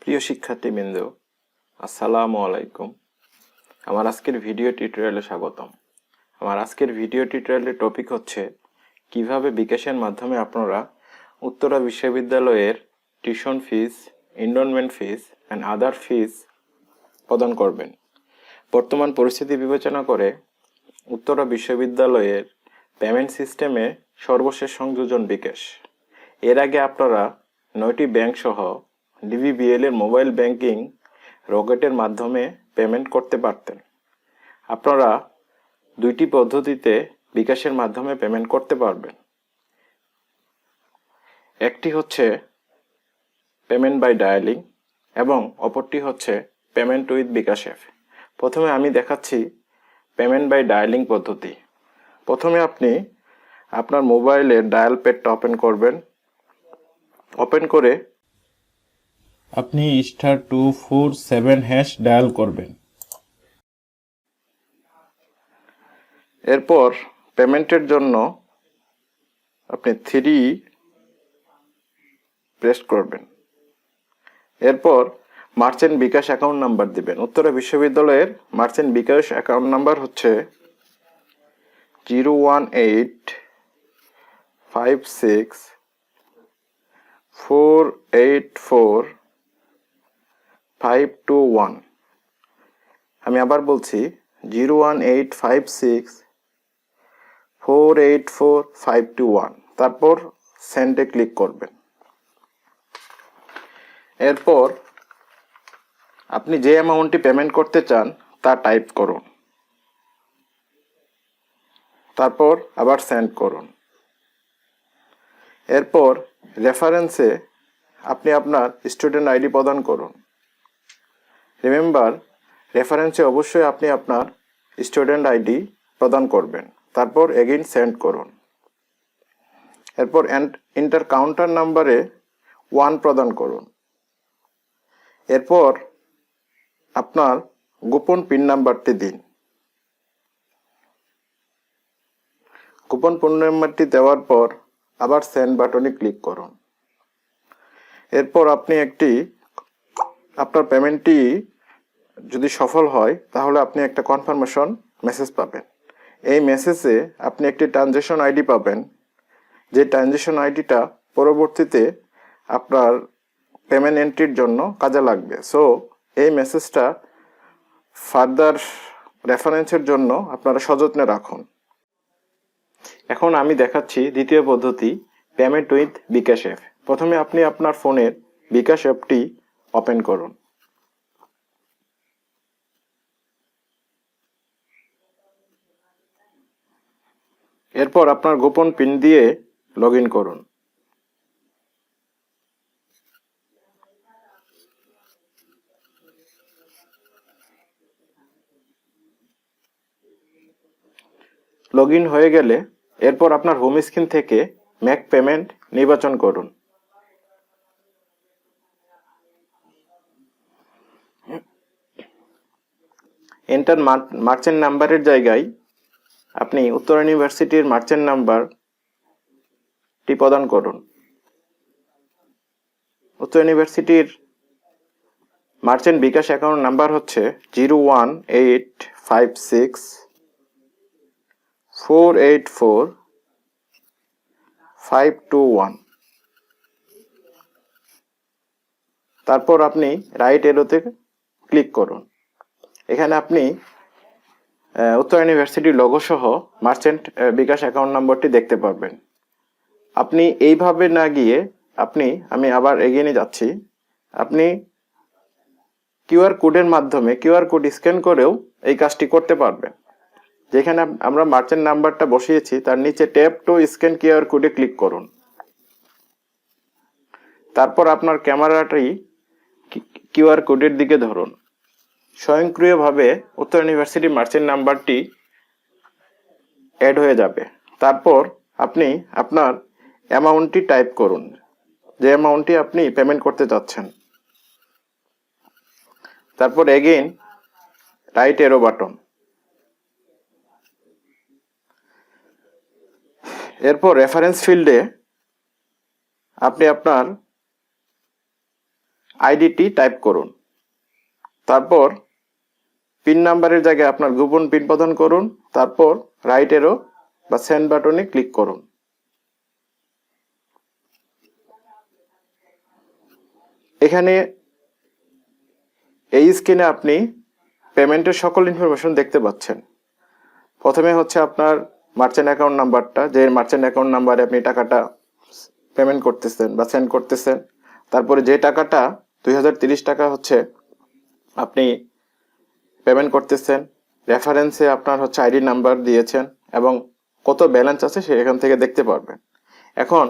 প্রিয় শিক্ষার্থীবৃন্দ, আসসালামু আলাইকুম। আমার আজকের ভিডিও টিউটোরিয়ালে স্বাগতম। আমার আজকের ভিডিও টিউটোরিয়ালের টপিক হচ্ছে কিভাবে বিকাশের মাধ্যমে আপনারা উত্তরা বিশ্ববিদ্যালয়ের tuition fees, enrolment fees and other fees প্রদান করবেন। বর্তমান পরিস্থিতি বিবেচনা করে উত্তরা বিশ্ববিদ্যালয়ের পেমেন্ট সিস্টেমে সর্বশেষ সংযোজন বিকাশ। এর আগে আপনারা 9টি ব্যাংক সহ ডিবিবিএল এর মোবাইল ব্যাংকিং রকেটের মাধ্যমে পেমেন্ট করতে পারতেন। আপনারা 2টি পদ্ধতিতে বিকাশের মাধ্যমে পেমেন্ট করতে পারবেন। একটি হচ্ছে পেমেন্ট বাই ডায়ালিং এবং অপরটি হচ্ছে পেমেন্ট উইথ বিকাশ অ্যাপ। প্রথমে আমি দেখাচ্ছি পেমেন্ট বাই ডায়ালিং পদ্ধতি। প্রথমে আপনি আপনার মোবাইলের ডায়াল প্যাডটা ওপেন করবেন। ওপেন করে আপনি *247# ডায়াল করবেন। এরপর পেমেন্টের জন্য আপনি 3 প্রেস করবেন। এরপর মার্চেন্ট বিকাশ অ্যাকাউন্ট নাম্বার দিবেন। উত্তরা বিশ্ববিদ্যালয়ের মার্চেন্ট বিকাশ অ্যাকাউন্ট নাম্বার হচ্ছে 01856484521। আমি আবার বলছি 01856484521। তারপর সেন্ডে ক্লিক করবেন। এরপর আপনি যে অ্যামাউন্টটি পেমেন্ট করতে চান তা টাইপ করুন। তারপর আবার সেন্ড করুন। এরপর রেফারেন্সে আপনি আপনার স্টুডেন্ট আইডি প্রদান করুন। রিমেম্বার, রেফারেন্সে অবশ্যই আপনি আপনার স্টুডেন্ট আইডি প্রদান করবেন। তারপর এগেইন সেন্ড করুন। এরপর ইন্টার কাউন্টার নাম্বারে 1 প্রদান করুন। এরপর আপনার গোপন পিন নাম্বারটি দিন। গোপন পিন নাম্বারটি দেওয়ার পর আবার সেন্ড বাটনে ক্লিক করুন। এরপর আপনি আপনার পেমেন্টটি যদি সফল হয় তাহলে আপনি একটা কনফার্মেশন মেসেজ পাবেন। এই মেসেজে আপনি একটি ট্রানজ্যাকশন আইডি পাবেন, যে ট্রানজ্যাকশন আইডিটা পরবর্তীতে আপনার পেমেন্ট এন্ট্রির জন্য কাজে লাগবে। সো এই মেসেজটা ফার্দার রেফারেন্সের জন্য আপনারা সযত্নে রাখুন। এখন আমি দেখাচ্ছি দ্বিতীয় পদ্ধতি, পেমেন্ট উইথ বিকাশ অ্যাপ। প্রথমে আপনি আপনার ফোনের বিকাশ অ্যাপটি ওপেন করুন। এরপর আপনার গোপন পিন দিয়ে লগ ইন করুন। লগ ইন হয়ে গেলে এরপর আপনার হোম স্ক্রিন থেকে মেক পেমেন্ট নির্বাচন করুন। এন্টার মার্চেন্ট নাম্বারের জায়গায় আপনি উত্তরা ইউনিভার্সিটির মার্চেন্ট নাম্বারটি প্রদান করুন। উত্তরা ইউনিভার্সিটির মার্চেন্ট বিকাশ অ্যাকাউন্ট নাম্বার হচ্ছে 01856484521। তারপর আপনি রাইট এরোতে ক্লিক করুন। এখানে আপনি উত্তরা ইউনিভার্সিটির লোগো সহ মার্চেন্ট বিকাশ অ্যাকাউন্ট নম্বরটি দেখতে পারবেন। আপনি এইভাবে না গিয়ে আমি আবার এগিয়ে যাচ্ছি, আপনি কিউআর কোডের মাধ্যমে কিউআর কোড স্ক্যান করেও এই কাজটি করতে পারবেন। যেখানে আমরা মার্চেন্ট নাম্বারটা বসিয়েছি তার নিচে ট্যাপ টু স্ক্যান কিউআর কোডে ক্লিক করুন। তারপর আপনার ক্যামেরাটি কিউআর কোডের দিকে ধরুন। স্বয়ংক্রিয়ভাবে উত্তরা ইউনিভার্সিটি মার্চেন্ট নাম্বারটি অ্যাড হয়ে যাবে। তারপর আপনি আপনার অ্যামাউন্টটি টাইপ করুন, যে অ্যামাউন্টটি আপনি পেমেন্ট করতে চাচ্ছেন। তারপর এগেইন রাইট এরো বাটন। এরপর রেফারেন্স ফিল্ডে আপনি আপনার আইডিটি টাইপ করুন। তারপর পিন নাম্বারের জায়গায় আপনার গোপন পিন প্রদান করুন। তারপর রাইট এরো বা সেন্ড বাটনে ক্লিক করুন। এখানে এই স্ক্রিনে আপনি পেমেন্টের সকল ইনফরমেশন দেখতে পাচ্ছেন। প্রথমে হচ্ছে আপনার মার্চেন্ট অ্যাকাউন্ট নাম্বারটা, যে মার্চেন্ট অ্যাকাউন্ট নাম্বারে আপনি টাকাটা পেমেন্ট করতেছেন বা সেন্ড করতেছেন। তারপরে যে টাকাটা 2030 টাকা হচ্ছে আপনি পেমেন্ট করতেছেন, রেফারেন্সে আপনার হচ্ছে আইডি নাম্বার দিয়েছেন এবং কত ব্যালেন্স আছে সেখান থেকে দেখতে পারবেন। এখন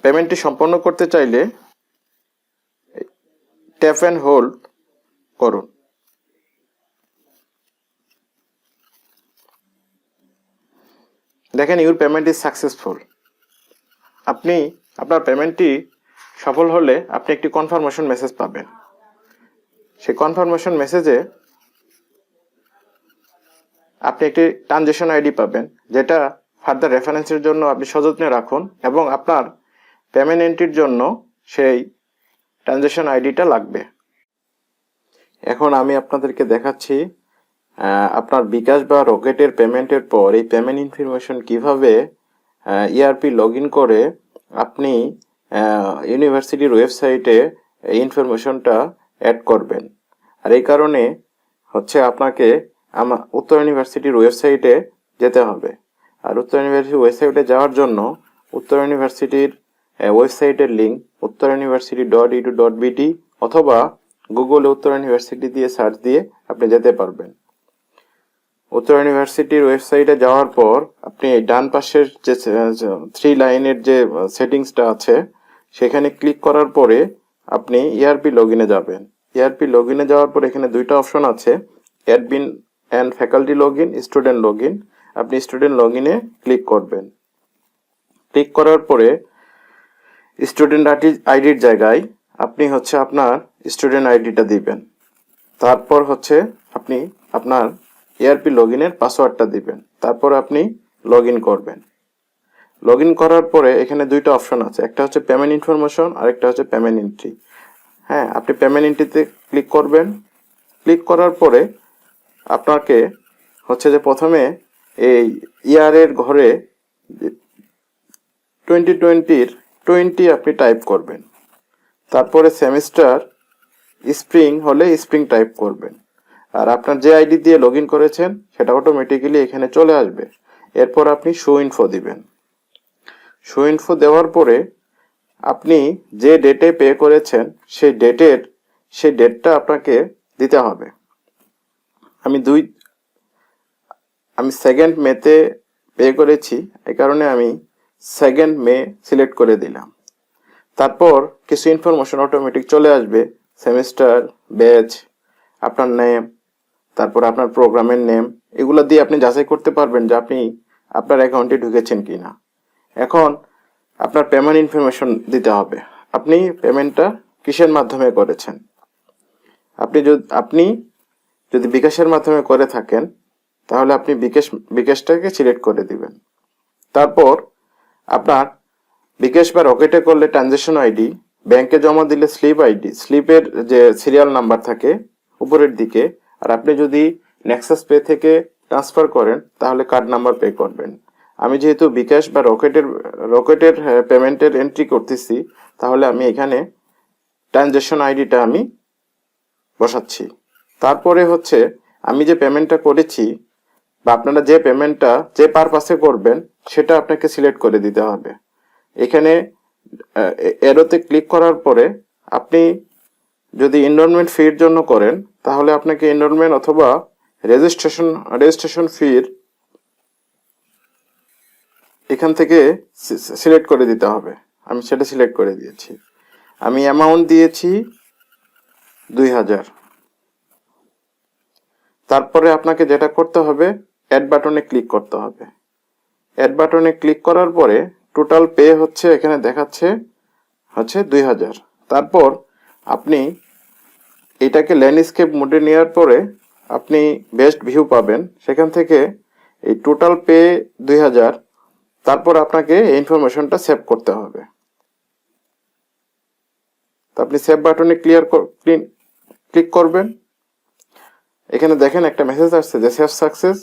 পেমেন্টটি সম্পন্ন করতে চাইলে ট্যাপ অ্যান্ড হোল্ড করুন। দেখেন ইউর পেমেন্ট ইজ সাকসেসফুল। আপনি আপনার পেমেন্টটি সফল হলে আপনি একটি কনফার্মেশন মেসেজ পাবেন। সেই কনফার্মেশন মেসেজে আপনি একটি ট্রানজ্যাকশন আইডি পাবেন, যেটা ফার্দার রেফারেন্সের জন্য আপনি সযত্নে রাখুন এবং আপনার পেমেন্ট এন্ট্রির জন্য সেই ট্রানজ্যাকশন আইডিটা লাগবে। এখন আমি আপনাদেরকে দেখাচ্ছি আপনার বিকাশ বা রকেটের পেমেন্টের পর এই পেমেন্ট ইনফরমেশন কিভাবে ইআরপি লগ ইন করে আপনি ইউনিভার্সিটির ওয়েবসাইটে এই ইনফরমেশনটা অ্যাড করবেন। আর এই কারণে হচ্ছে আপনাকে উত্তর ইউনিভার্সিটির ওয়েবসাইটে যেতে হবে। আর উত্তর ইউনিভার্সিটির ওয়েবসাইটে যাওয়ার জন্য উত্তর ইউনিভার্সিটির ওয়েবসাইটের লিঙ্ক uttara.edu.bt অথবা গুগলে উত্তর ইউনিভার্সিটি দিয়ে সার্চ দিয়ে আপনি যেতে পারবেন। উত্তর ইউনিভার্সিটির ওয়েবসাইটে যাওয়ার পর আপনি ডান পাশের যে 3 লাইনের যে সেটিংসটা আছে সেখানে ক্লিক করার পরে আপনি ইআরপি লগ ইনে যাবেন। ইআরপি লগ ইনে যাওয়ার পর এখানে দুইটা অপশন আছে, admin and faculty log in, student log in. আপনি স্টুডেন্ট লগ ইনে ক্লিক করবেন। ক্লিক করার পরে স্টুডেন্ট আইডির জায়গায় আপনি হচ্ছে আপনার স্টুডেন্ট আইডিটা দিবেন। তারপর হচ্ছে আপনি আপনার ইআরপি লগ ইনের পাসওয়ার্ডটা দিবেন। তারপর আপনি লগ ইন করবেন। লগ ইন করার পরে এখানে দুইটা অপশন আছে, একটা হচ্ছে পেমেন্ট ইনফরমেশন আর একটা হচ্ছে পেমেন্ট এন্ট্রি। হ্যাঁ, আপনি পেমেন্ট এন্ট্রিতে ক্লিক করবেন। ক্লিক করার পরে আপনাকে হচ্ছে যে প্রথমে এই ইয়ারের ঘরে 2020-র 20 আপনি টাইপ করবেন। তারপরে সেমিস্টার স্প্রিং হলে স্প্রিং টাইপ করবেন। আর আপনার যে আইডি দিয়ে লগ ইন করেছেন সেটা অটোমেটিক্যালি এখানে চলে আসবে। এরপর আপনি শো ইনফো দিবেন। শো ইনফো দেওয়ার পরে আপনি যে ডেটে পে করেছেন সেই ডেটটা আপনাকে দিতে হবে। আমি 2 মেতে পে করেছি, এই কারণে আমি 2 মে সিলেক্ট করে দিলাম। তারপর কিছু ইনফরমেশন অটোমেটিক চলে আসবে, সেমিস্টার, ব্যাচ, আপনার নেম, তারপর আপনার প্রোগ্রামের নেম, এগুলো দিয়ে আপনি যাচাই করতে পারবেন যে আপনি আপনার অ্যাকাউন্টে ঢুকেছেন কিনা। এখন আপনার পেমেন্ট ইনফরমেশন দিতে হবে, আপনি পেমেন্টটা কিসের মাধ্যমে করেছেন। আপনি যদি বিকাশের মাধ্যমে করে থাকেন তাহলে আপনি বিকাশটাকে সিলেক্ট করে দিবেন। তারপর আপনার বিকাশ বা রকেটে করলে ট্রানজ্যাকশন আইডি, ব্যাংকে জমা দিলে স্লিপ আইডি, স্লিপের যে সিরিয়াল নাম্বার থাকে উপরের দিকে। আর আপনি যদি নেক্সাস পে থেকে ট্রান্সফার করেন তাহলে কার্ড নাম্বার পে করবেন। আমি যেহেতু বিকাশ বা রকেটের পেমেন্টের এন্ট্রি করতেছি, তাহলে আমি এখানে ট্রানজ্যাকশন আইডিটা আমি বসাচ্ছি। তারপরে হচ্ছে আমি যে পেমেন্টটা করেছি বা আপনারা যে পেমেন্টটা যে পারপাসে করবেন সেটা আপনাকে সিলেক্ট করে দিতে হবে। এখানে এরোতে ক্লিক করার পরে আপনি যদি এনরোলমেন্ট ফির জন্য করেন তাহলে আপনাকে এনরোলমেন্ট অথবা রেজিস্ট্রেশন ফির এখান থেকে সিলেক্ট করে দিতে হবে। আমি সেটা সিলেক্ট করে দিয়েছি। আমি অ্যামাউন্ট দিয়েছি 2000। তারপরে আপনাকে যেটা করতে হবে, অ্যাড বাটনে ক্লিক করতে হবে। অ্যাড বাটনে ক্লিক করার পরে টোটাল পে হচ্ছে এখানে দেখাচ্ছে হচ্ছে 2000। তারপর আপনি এটাকে ল্যান্ডস্কেপ মোডে নেওয়ার পরে আপনি বেস্ট ভিউ পাবেন, সেখান থেকে এই টোটাল পে 2000। তারপর আপনাকে এই ইনফরমেশনটা সেভ করতে হবে। তো আপনি সেভ বাটনে ক্লিক করবেন। এখানে দেখেন একটা মেসেজ আসছে যে save success,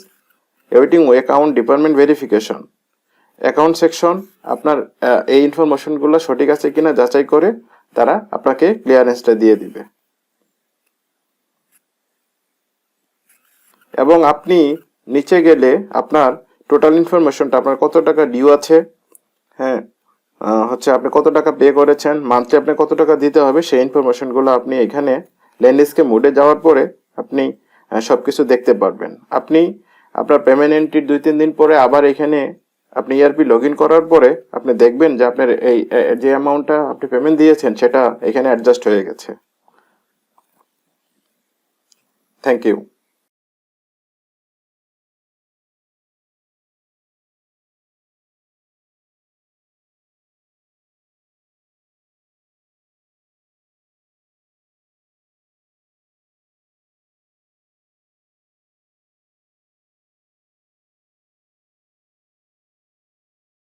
waiting account department verification. Account section আপনার এই ইনফরমেশনগুলো সঠিক আছে কিনা যাচাই করে তারা আপনাকে ক্লিয়ারেন্সটা দিয়ে দিবে। এবং আপনি নিচে গেলে আপনার টোটাল ইনফরমেশনটা, আপনার কত টাকা ডিউ আছে, হ্যাঁ, হচ্ছে আপনি কত টাকা পে করেছেন, মান্থলি আপনি কত টাকা দিতে হবে, সেই ইনফরমেশনগুলো আপনি এখানে ল্যান্ডস্কেপ মোডে যাওয়ার পরে আপনি সবকিছু দেখতে পারবেন। আপনি আপনার পেমেন্ট এন্ট্রির 2-3 দিন পরে আবার এখানে আপনি ইআরপি লগ ইন করার পরে আপনি দেখবেন যে আপনার এই যে অ্যামাউন্টটা আপনি পেমেন্ট দিয়েছেন সেটা এখানে অ্যাডজাস্ট হয়ে গেছে। Thank you.